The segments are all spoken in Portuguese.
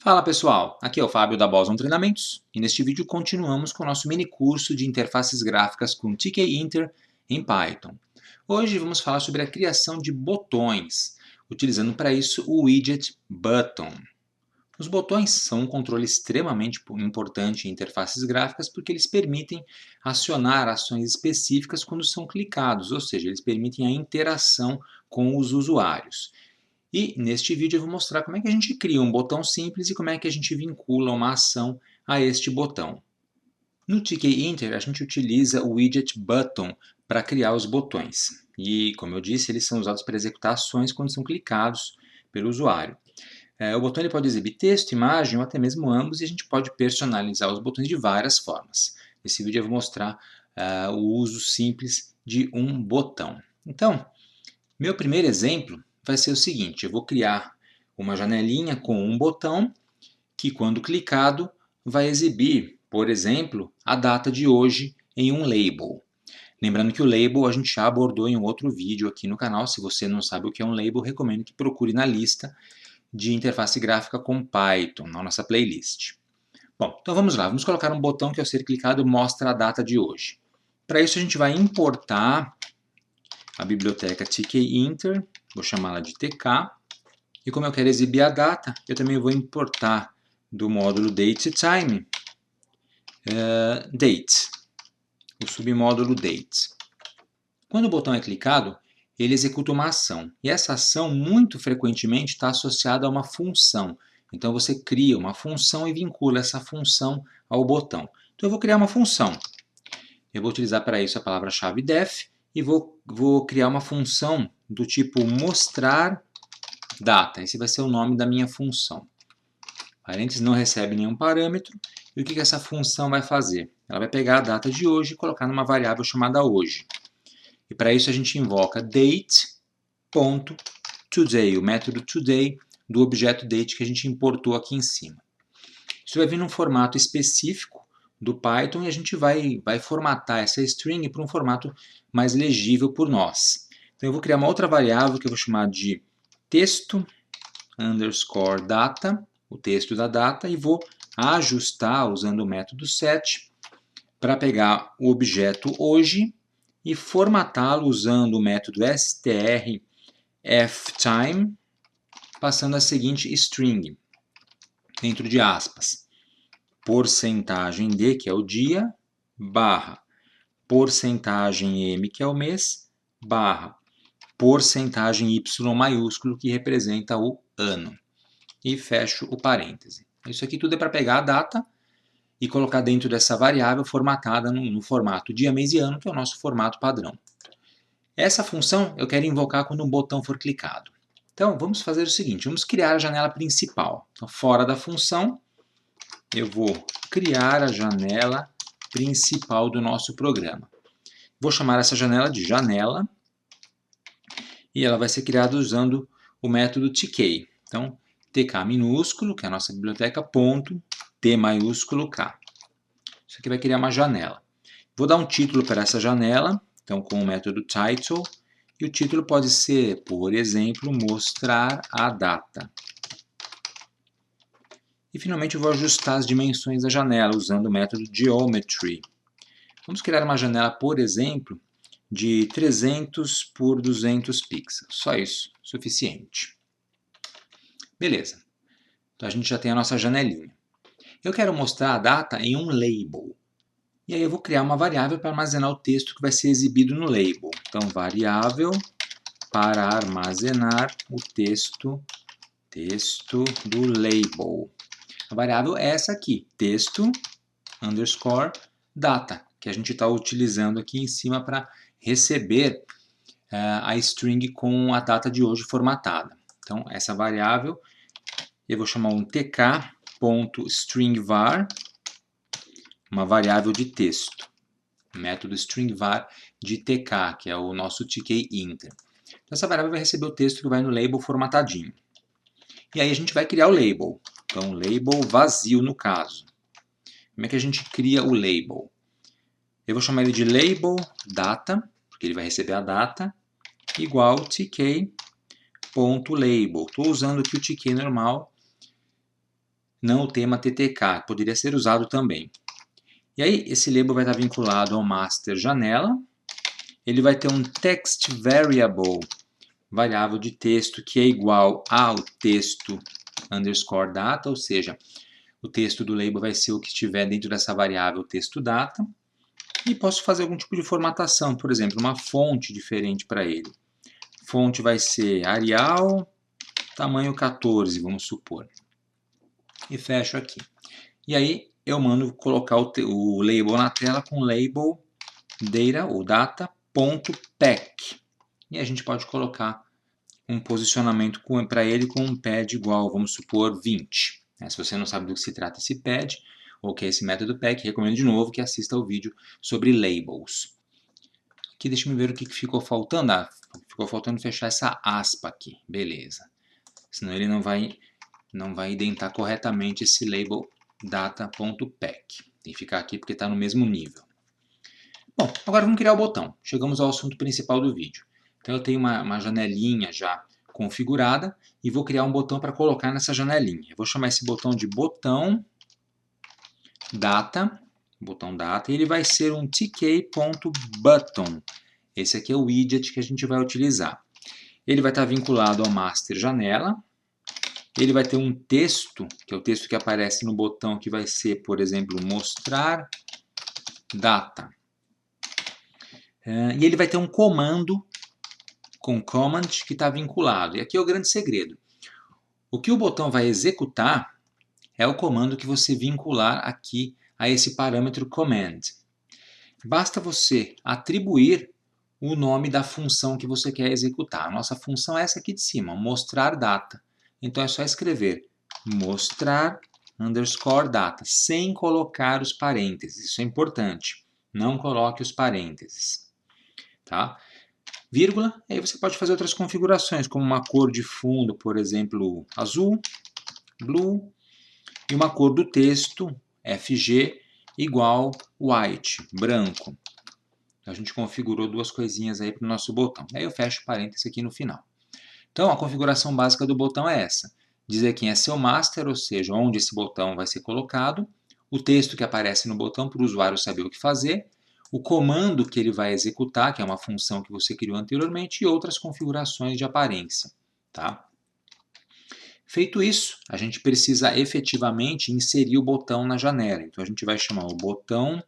Fala pessoal, aqui é o Fábio da Boson Treinamentos e neste vídeo continuamos com o nosso mini curso de interfaces gráficas com Tkinter em Python. Hoje vamos falar sobre a criação de botões, utilizando para isso o widget Button. Os botões são um controle extremamente importante em interfaces gráficas porque eles permitem acionar ações específicas quando são clicados, ou seja, eles permitem a interação com os usuários. E neste vídeo eu vou mostrar como é que a gente cria um botão simples e como é que a gente vincula uma ação a este botão. No Tkinter a gente utiliza o widget Button para criar os botões. E, como eu disse, eles são usados para executar ações quando são clicados pelo usuário. O botão ele pode exibir texto, imagem ou até mesmo ambos, e a gente pode personalizar os botões de várias formas. Nesse vídeo eu vou mostrar o uso simples de um botão. Então, meu primeiro exemplo vai ser o seguinte: eu vou criar uma janelinha com um botão que, quando clicado, vai exibir, por exemplo, a data de hoje em um label. Lembrando que o label a gente já abordou em um outro vídeo aqui no canal. Se você não sabe o que é um label, recomendo que procure na lista de interface gráfica com Python, na nossa playlist. Bom, então vamos lá. Vamos colocar um botão que, ao ser clicado, mostra a data de hoje. Para isso, a gente vai importar a biblioteca Tkinter, vou chamá-la de TK, e como eu quero exibir a data, eu também vou importar do módulo datetime date, o submódulo date. Quando o botão é clicado, ele executa uma ação, e essa ação muito frequentemente está associada a uma função. Então você cria uma função e vincula essa função ao botão. Então eu vou criar uma função. Eu vou utilizar para isso a palavra-chave def e vou criar uma função do tipo mostrar data. Esse vai ser o nome da minha função. Parênteses não recebe nenhum parâmetro. E o que essa função vai fazer? Ela vai pegar a data de hoje e colocar numa variável chamada hoje. E para isso a gente invoca date.today, o método today do objeto date que a gente importou aqui em cima. Isso vai vir num formato específico do Python e a gente vai formatar essa string para um formato mais legível por nós. Então eu vou criar uma outra variável que eu vou chamar de texto underscore data, o texto da data, e vou ajustar usando o método set para pegar o objeto hoje e formatá-lo usando o método strftime, passando a seguinte string, dentro de aspas, porcentagem D, que é o dia, barra porcentagem M, que é o mês, barra porcentagem Y maiúsculo, que representa o ano. E fecho o parêntese. Isso aqui tudo é para pegar a data e colocar dentro dessa variável formatada no formato dia, mês e ano, que é o nosso formato padrão. Essa função eu quero invocar quando um botão for clicado. Então vamos fazer o seguinte, vamos criar a janela principal. Então, fora da função, eu vou criar a janela principal do nosso programa. Vou chamar essa janela de janela e ela vai ser criada usando o método tk. Então, tk minúsculo, que é a nossa biblioteca, ponto, t maiúsculo k. Isso aqui vai criar uma janela. Vou dar um título para essa janela, então com o método title, e o título pode ser, por exemplo, mostrar a data. E finalmente eu vou ajustar as dimensões da janela usando o método geometry. Vamos criar uma janela, por exemplo, de 300 por 200 pixels. Só isso, suficiente. Beleza. Então a gente já tem a nossa janelinha. Eu quero mostrar a data em um label. E aí eu vou criar uma variável para armazenar o texto que vai ser exibido no label. Então, variável para armazenar o texto do label. A variável é essa aqui, texto underscore data, que a gente está utilizando aqui em cima para receber a string com a data de hoje formatada. Então, essa variável eu vou chamar um tk.stringvar, uma variável de texto. Método stringvar de tk, que é o nosso tkinter. Então, essa variável vai receber o texto que vai no label formatadinho. E aí a gente vai criar o label. Então, label vazio no caso. Como é que a gente cria o label? Eu vou chamar ele de label data, porque ele vai receber a data, igual tk.label. Estou usando aqui o tk normal, não o tema TTK, poderia ser usado também. E aí, esse label vai estar vinculado ao master janela. Ele vai ter um text variable, variável de texto, que é igual ao texto underscore data, ou seja, o texto do label vai ser o que estiver dentro dessa variável texto data. E posso fazer algum tipo de formatação, por exemplo, uma fonte diferente para ele. Fonte vai ser Arial, tamanho 14, vamos supor. E fecho aqui. E aí eu mando colocar o label na tela com label data ou data.pack. E a gente pode colocar um posicionamento para ele com um pad igual, vamos supor, 20. Se você não sabe do que se trata esse pad, ou que é esse método pack, recomendo de novo que assista ao vídeo sobre labels. Aqui deixa eu ver o que ficou faltando. Ficou faltando fechar essa aspa aqui. Beleza. Senão ele não vai identar corretamente esse label data.pack. Tem que ficar aqui porque está no mesmo nível. Bom, agora vamos criar o botão. Chegamos ao assunto principal do vídeo. Então eu tenho uma janelinha já configurada e vou criar um botão para colocar nessa janelinha. Eu vou chamar esse botão de botão data, e ele vai ser um tk.button. Esse aqui é o widget que a gente vai utilizar. Ele vai estar vinculado ao master janela. Ele vai ter um texto, que é o texto que aparece no botão, que vai ser, por exemplo, mostrar data. E ele vai ter um comando com command que está vinculado. E aqui é o grande segredo. O que o botão vai executar é o comando que você vincular aqui a esse parâmetro command. Basta você atribuir o nome da função que você quer executar. A nossa função é essa aqui de cima, mostrar data. Então é só escrever mostrar underscore data, sem colocar os parênteses. Isso é importante. Não coloque os parênteses. Tá? Vírgula, aí você pode fazer outras configurações, como uma cor de fundo, por exemplo, azul, blue, e uma cor do texto, FG, igual white, branco. A gente configurou duas coisinhas aí para o nosso botão. Aí eu fecho parênteses aqui no final. Então, a configuração básica do botão é essa. Dizer quem é seu master, ou seja, onde esse botão vai ser colocado, o texto que aparece no botão para o usuário saber o que fazer, o comando que ele vai executar, que é uma função que você criou anteriormente, e outras configurações de aparência. Tá? Feito isso, a gente precisa efetivamente inserir o botão na janela. Então a gente vai chamar o botão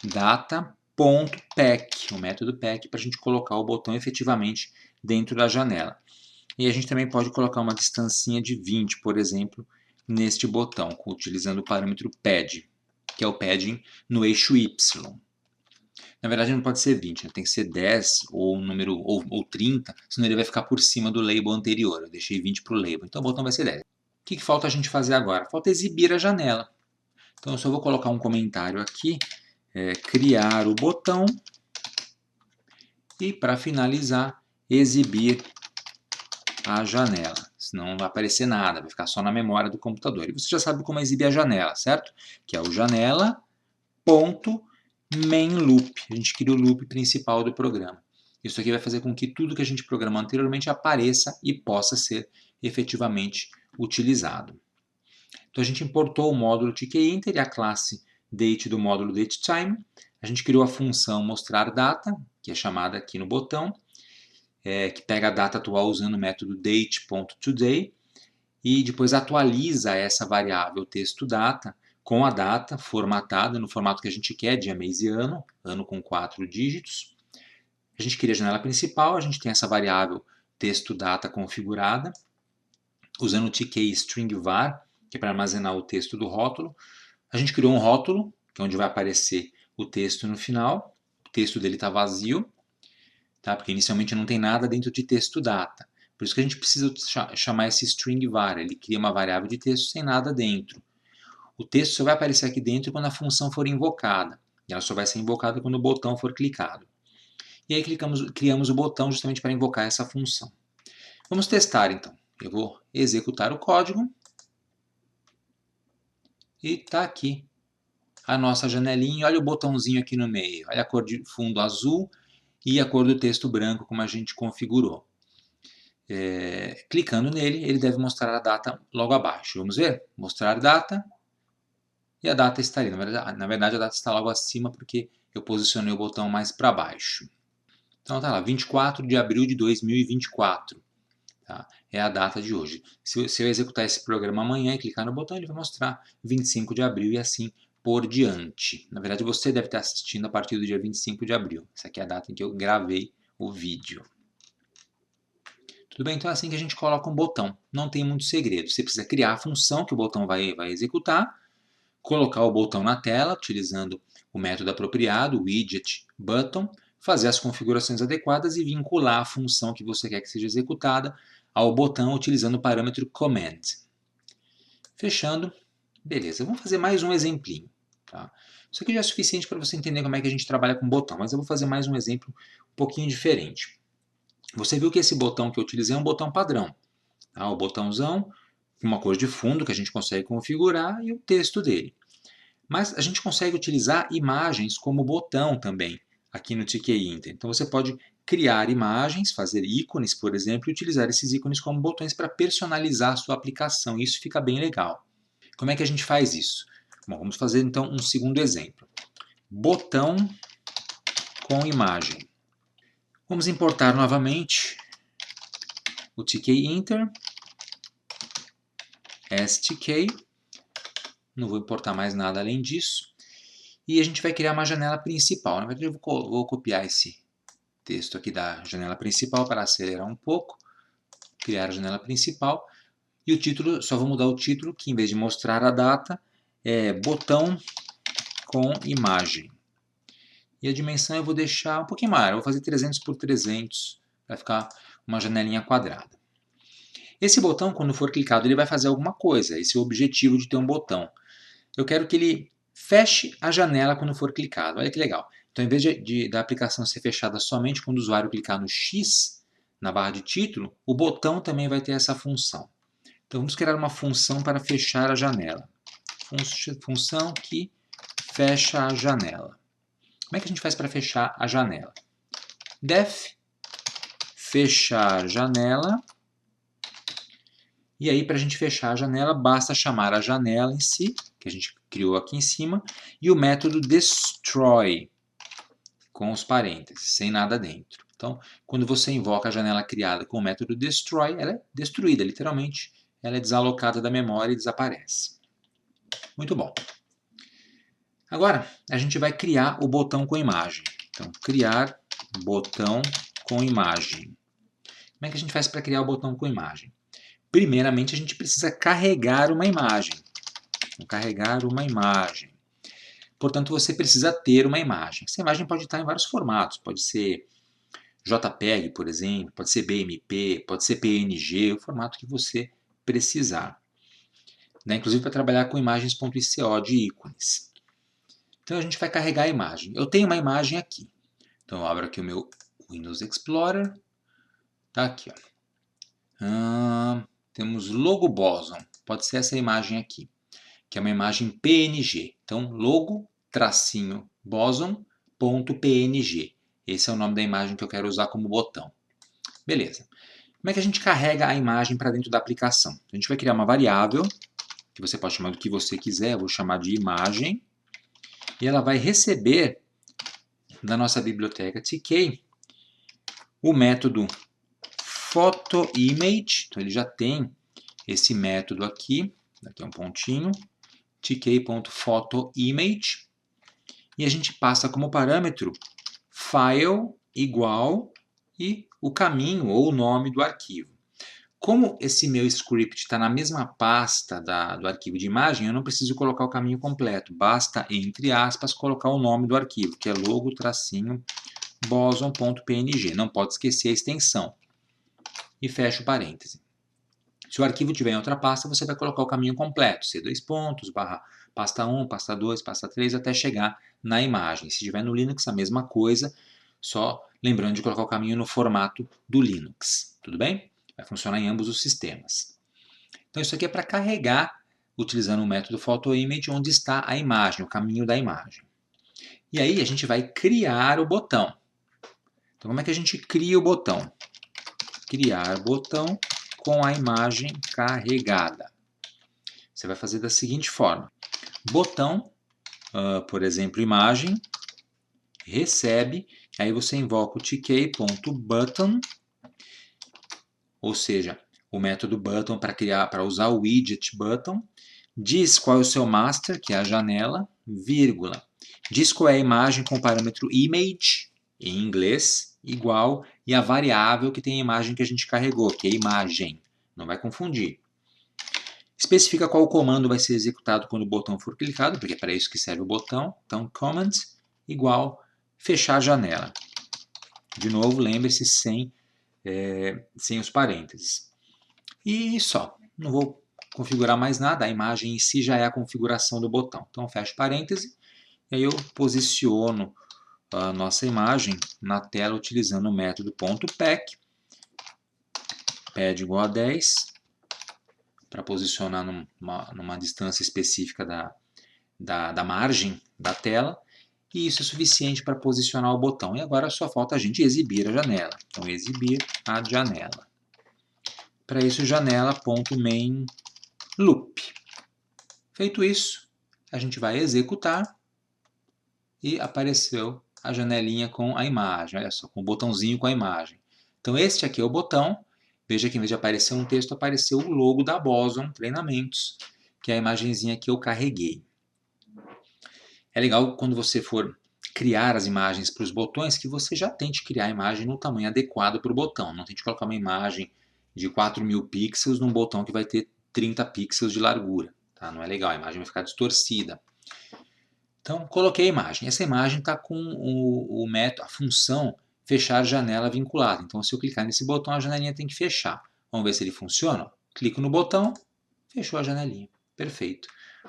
data.pack, o método pack, para a gente colocar o botão efetivamente dentro da janela. E a gente também pode colocar uma distancinha de 20, por exemplo, neste botão, utilizando o parâmetro pad, que é o padding no eixo Y. Na verdade não pode ser 20, né? Tem que ser 10 ou, ou 30, senão ele vai ficar por cima do label anterior. Eu deixei 20 para o label, então o botão vai ser 10. O que falta a gente fazer agora? Falta exibir a janela. Então eu só vou colocar um comentário aqui, criar o botão, e para finalizar, exibir a janela. Senão não vai aparecer nada, vai ficar só na memória do computador. E você já sabe como exibir a janela, certo? Que é o janela.mainLoop. A gente cria o loop principal do programa. Isso aqui vai fazer com que tudo que a gente programou anteriormente apareça e possa ser efetivamente utilizado. Então a gente importou o módulo tkinter e a classe date do módulo datetime. A gente criou a função mostrar data, que é chamada aqui no botão, que pega a data atual usando o método date.today e depois atualiza essa variável texto data com a data formatada no formato que a gente quer, dia, mês e ano com 4 dígitos. A gente cria a janela principal, a gente tem essa variável texto data configurada, usando o tk string var, que é para armazenar o texto do rótulo. A gente criou um rótulo, que é onde vai aparecer o texto no final. O texto dele está vazio, tá? Porque inicialmente não tem nada dentro de texto data. Por isso que a gente precisa chamar esse string var. Ele cria uma variável de texto sem nada dentro. O texto só vai aparecer aqui dentro quando a função for invocada. E ela só vai ser invocada quando o botão for clicado. E aí criamos o botão justamente para invocar essa função. Vamos testar então. Eu vou executar o código. E está aqui a nossa janelinha. Olha o botãozinho aqui no meio. Olha a cor de fundo azul e a cor do texto branco como a gente configurou. Clicando nele, ele deve mostrar a data logo abaixo. Vamos ver? Mostrar data. E a data está ali. Na verdade, a data está logo acima porque eu posicionei o botão mais para baixo. Então tá lá, 24 de abril de 2024. Tá? É a data de hoje. Se eu executar esse programa amanhã e clicar no botão, ele vai mostrar 25 de abril e assim por diante. Na verdade, você deve estar assistindo a partir do dia 25 de abril. Essa aqui é a data em que eu gravei o vídeo. Tudo bem? Então é assim que a gente coloca um botão. Não tem muito segredo. Você precisa criar a função que o botão vai executar, colocar o botão na tela, utilizando o método apropriado, widget button, fazer as configurações adequadas e vincular a função que você quer que seja executada ao botão utilizando o parâmetro command. Fechando. Beleza, vamos fazer mais um exemplinho. Tá? Isso aqui já é suficiente para você entender como é que a gente trabalha com botão, mas eu vou fazer mais um exemplo um pouquinho diferente. Você viu que esse botão que eu utilizei é um botão padrão. Tá? O botãozão com uma cor de fundo que a gente consegue configurar e o texto dele. Mas a gente consegue utilizar imagens como botão também aqui no TK-Inter. Então você pode criar imagens, fazer ícones, por exemplo, e utilizar esses ícones como botões para personalizar a sua aplicação. Isso fica bem legal. Como é que a gente faz isso? Bom, vamos fazer então um segundo exemplo. Botão com imagem. Vamos importar novamente o TK-Inter, STK, não vou importar mais nada além disso, e a gente vai criar uma janela principal. Na verdade, eu vou copiar esse texto aqui da janela principal para acelerar um pouco, criar a janela principal, e o título, só vou mudar o título, que em vez de mostrar a data, é botão com imagem. E a dimensão eu vou deixar um pouquinho maior, eu vou fazer 300 por 300, vai ficar uma janelinha quadrada. Esse botão, quando for clicado, ele vai fazer alguma coisa. Esse é o objetivo de ter um botão. Eu quero que ele feche a janela quando for clicado. Olha que legal. Então, em vez da aplicação ser fechada somente quando o usuário clicar no X, na barra de título, o botão também vai ter essa função. Então, vamos criar uma função para fechar a janela. Função que fecha a janela. Como é que a gente faz para fechar a janela? Def fechar janela. E aí, para a gente fechar a janela, basta chamar a janela em si, que a gente criou aqui em cima, e o método destroy, com os parênteses, sem nada dentro. Então, quando você invoca a janela criada com o método destroy, ela é destruída, literalmente. Ela é desalocada da memória e desaparece. Muito bom. Agora, a gente vai criar o botão com imagem. Então, criar botão com imagem. Como é que a gente faz para criar o botão com imagem? Primeiramente, a gente precisa carregar uma imagem. Então, carregar uma imagem. Portanto, você precisa ter uma imagem. Essa imagem pode estar em vários formatos. Pode ser JPEG, por exemplo, pode ser BMP, pode ser PNG, o formato que você precisar. Inclusive para trabalhar com imagens.ico de ícones. Então a gente vai carregar a imagem. Eu tenho uma imagem aqui. Então eu abro aqui o meu Windows Explorer. Está aqui. Temos logo Boson. Pode ser essa imagem aqui, que é uma imagem PNG. Então logo-boson.png. Esse é o nome da imagem que eu quero usar como botão. Beleza. Como é que a gente carrega a imagem para dentro da aplicação? A gente vai criar uma variável, que você pode chamar do que você quiser, eu vou chamar de imagem, e ela vai receber da nossa biblioteca TK o método photoImage, então ele já tem esse método aqui é um pontinho, tk.photoImage, e a gente passa como parâmetro file igual e o caminho ou o nome do arquivo. Como esse meu script está na mesma pasta do arquivo de imagem, eu não preciso colocar o caminho completo. Basta, entre aspas, colocar o nome do arquivo, que é logo-boson.png. Não pode esquecer a extensão. E fecha o parêntese. Se o arquivo tiver em outra pasta, você vai colocar o caminho completo. C2 pontos, barra pasta 1, pasta 2, pasta 3, até chegar na imagem. Se tiver no Linux, a mesma coisa, só lembrando de colocar o caminho no formato do Linux. Tudo bem? Vai funcionar em ambos os sistemas. Então isso aqui é para carregar, utilizando o método photoImage, onde está a imagem, o caminho da imagem. E aí a gente vai criar o botão. Então como é que a gente cria o botão? criar botão com a imagem carregada. Você vai fazer da seguinte forma. Botão, por exemplo, imagem, recebe, aí você invoca o tk.button, ou seja, o método button para usar o widget button, diz qual é o seu master, que é a janela, vírgula, diz qual é a imagem com o parâmetro image, em inglês, igual, e a variável que tem a imagem que a gente carregou, que é imagem, não vai confundir. Especifica qual comando vai ser executado quando o botão for clicado, porque é para isso que serve o botão. Então, command igual fechar a janela. De novo, lembre-se sem os parênteses. E só. Não vou configurar mais nada. A imagem em si já é a configuração do botão. Então, fecho parêntese. E aí eu posiciono a nossa imagem na tela utilizando o método .pack. Pad igual a 10. Para posicionar numa distância específica da margem da tela, e isso é suficiente para posicionar o botão. E agora só falta a gente exibir a janela. Então, exibir a janela. Para isso, janela.main loop. Feito isso, a gente vai executar e apareceu a janelinha com a imagem. Olha só, com o botãozinho com a imagem. Então, este aqui é o botão. Veja que em vez de aparecer um texto, apareceu o logo da Boson Treinamentos, que é a imagenzinha que eu carreguei. É legal quando você for criar as imagens para os botões, que você já tente criar a imagem no tamanho adequado para o botão. Não tente colocar uma imagem de 4.000 pixels num botão que vai ter 30 pixels de largura. Tá? Não é legal, a imagem vai ficar distorcida. Então, coloquei a imagem. Essa imagem está com a função fechar janela vinculada. Então, se eu clicar nesse botão, a janelinha tem que fechar. Vamos ver se ele funciona? Clico no botão, fechou a janelinha. Perfeito.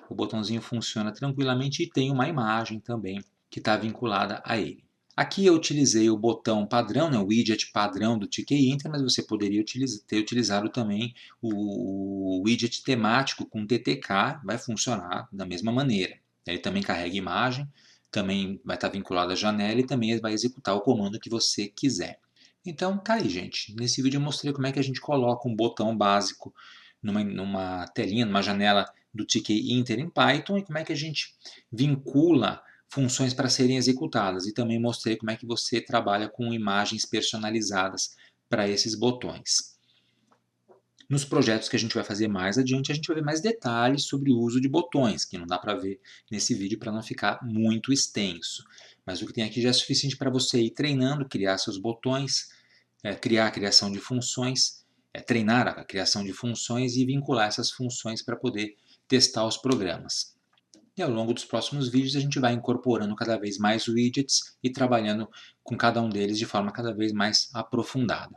O botãozinho funciona tranquilamente e tem uma imagem também que está vinculada a ele. Aqui eu utilizei o botão padrão, o widget padrão do tk-enter, mas você poderia ter utilizado também o widget temático com TTK, vai funcionar da mesma maneira. Ele também carrega imagem, também vai estar vinculado à janela e também vai executar o comando que você quiser. Então, tá aí, gente. Nesse vídeo eu mostrei como é que a gente coloca um botão básico numa telinha, numa janela do tk-enter em Python e como é que a gente vincula funções para serem executadas. E também mostrei como é que você trabalha com imagens personalizadas para esses botões. Nos projetos que a gente vai fazer mais adiante, a gente vai ver mais detalhes sobre o uso de botões, que não dá para ver nesse vídeo para não ficar muito extenso. Mas o que tem aqui já é suficiente para você ir treinando, criar seus botões, criar a criação de funções, treinar a criação de funções e vincular essas funções para poder testar os programas. E ao longo dos próximos vídeos a gente vai incorporando cada vez mais widgets e trabalhando com cada um deles de forma cada vez mais aprofundada.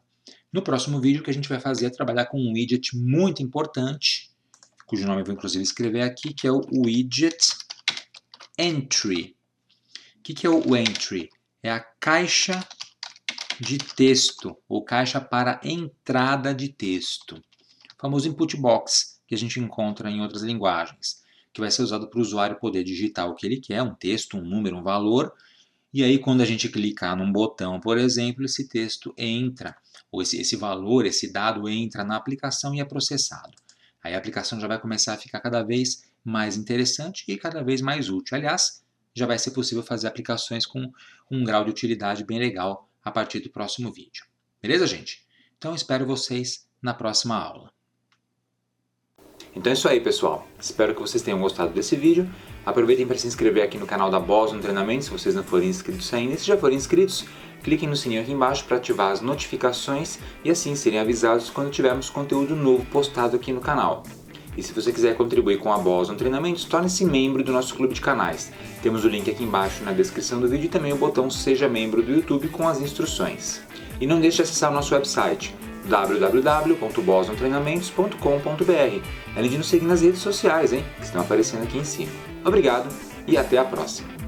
No próximo vídeo o que a gente vai fazer é trabalhar com um widget muito importante, cujo nome eu vou inclusive escrever aqui, que é o widget entry. O que é o entry? É a caixa de texto, ou caixa para entrada de texto. O famoso input box que a gente encontra em outras linguagens, que vai ser usado para o usuário poder digitar o que ele quer, um texto, um número, um valor, e aí quando a gente clicar num botão, por exemplo, esse texto entra, ou esse valor, esse dado entra na aplicação e é processado. Aí a aplicação já vai começar a ficar cada vez mais interessante e cada vez mais útil. Aliás, já vai ser possível fazer aplicações com um grau de utilidade bem legal a partir do próximo vídeo. Beleza, gente? Então espero vocês na próxima aula. Então é isso aí, pessoal. Espero que vocês tenham gostado desse vídeo. Aproveitem para se inscrever aqui no canal da Boson Treinamentos, se vocês não forem inscritos ainda. E se já forem inscritos, cliquem no sininho aqui embaixo para ativar as notificações e assim serem avisados quando tivermos conteúdo novo postado aqui no canal. E se você quiser contribuir com a Boson Treinamentos, torne-se membro do nosso clube de canais. Temos o link aqui embaixo na descrição do vídeo e também o botão Seja Membro do YouTube com as instruções. E não deixe de acessar o nosso website www.bosontreinamentos.com.br, além de nos seguir nas redes sociais, que estão aparecendo aqui em cima. Obrigado e até a próxima!